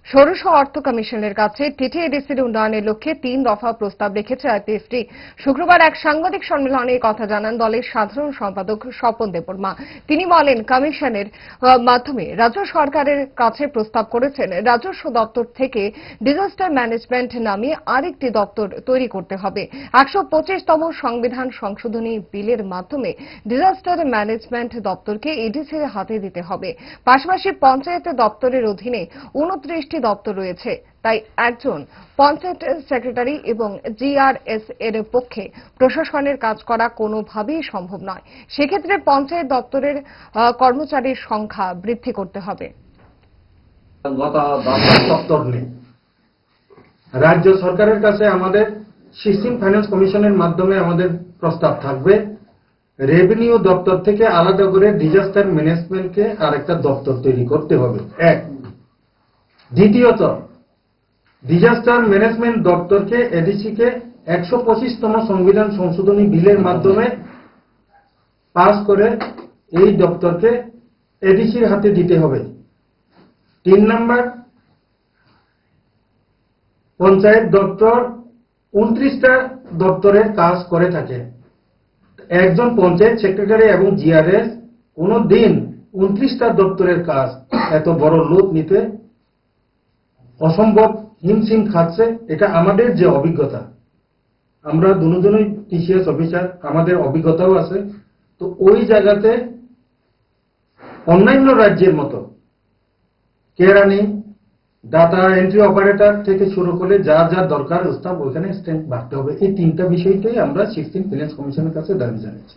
ষোড়শ অর্থ কমিশনের কাছে টিটিএডিসির উন্নয়নের লক্ষ্যে ৩ দফা প্রস্তাব রেখেছে আইপিএফটি। শুক্রবার এক সাংবাদিক সম্মেলনে কথা জানান দলের সাধারণ সম্পাদক স্বপন দেববর্মা। তিনি বলেন, কমিশনের মাধ্যমে রাজ্য সরকারের কাছে প্রস্তাব করেছেন রাজস্ব দপ্তর থেকে ডিজাস্টার ম্যানেজমেন্ট নামে আরেকটি দপ্তর তৈরি করতে হবে। ১২৫তম সংবিধান সংশোধনী বিলের মাধ্যমে ডিজাস্টার ম্যানেজমেন্ট দপ্তরকে এডিসির হাতে দিতে হবে। পাশাপাশি পঞ্চায়েত দপ্তরের অধীনে ২৯টি দপ্তর রয়েছে, তাই একজন পঞ্চায়েত সেক্রেটারি এবং জিআরএস এর পক্ষে প্রশাসনের কাজ করা কোনোভাবেই সম্ভব নয়। সেক্ষেত্রে পঞ্চায়েত দপ্তরের কর্মচারীর সংখ্যা বৃদ্ধি করতে হবে। দপ্তর নেই। রাজ্য সরকারের কাছে আমাদের 16 ফাইন্যান্স কমিশনের মাধ্যমে আমাদের প্রস্তাব থাকবে রেভিনিউ দপ্তর থেকে আলাদা করে ডিজাস্টার ম্যানেজমেন্টকে আরেকটা দপ্তর তৈরি করতে হবে। এক, দ্বিতীয়ত ডিজাস্টার ম্যানেজমেন্ট দপ্তরকে এডিসিকে ১২৫তম সংবিধান সংশোধনী বিলের মাধ্যমে পাস করে এই দপ্তরকে এডিসির হাতে দিতে হবে। ৩ নম্বর, পঞ্চায়েত দপ্তর ২৯টা দপ্তরের কাজ করে থাকে। একজন পঞ্চায়েত সেক্রেটারি এবং জিআরএস কোনো দিন ২৯টা দপ্তরের কাজ এত বড় লোড নিতে অসম্ভব হিমশিম খাচ্ছে। এটা আমাদের যে অভিজ্ঞতা, আমরা দুজনই টিসিএস অফিসার, আমাদের অভিজ্ঞতাও আছে। তো ওই জায়গাতে অন্যান্য রাজ্যের মতো কেরানি, ডাটা এন্ট্রি অপারেটর থেকে শুরু করে যার যার দরকার স্টাফ ওইখানে স্ট্রেংথ বাড়তে হবে। এই 3টা বিষয়টাই আমরা 16 ফাইন্যান্স কমিশনের কাছে দাবি জানাচ্ছি।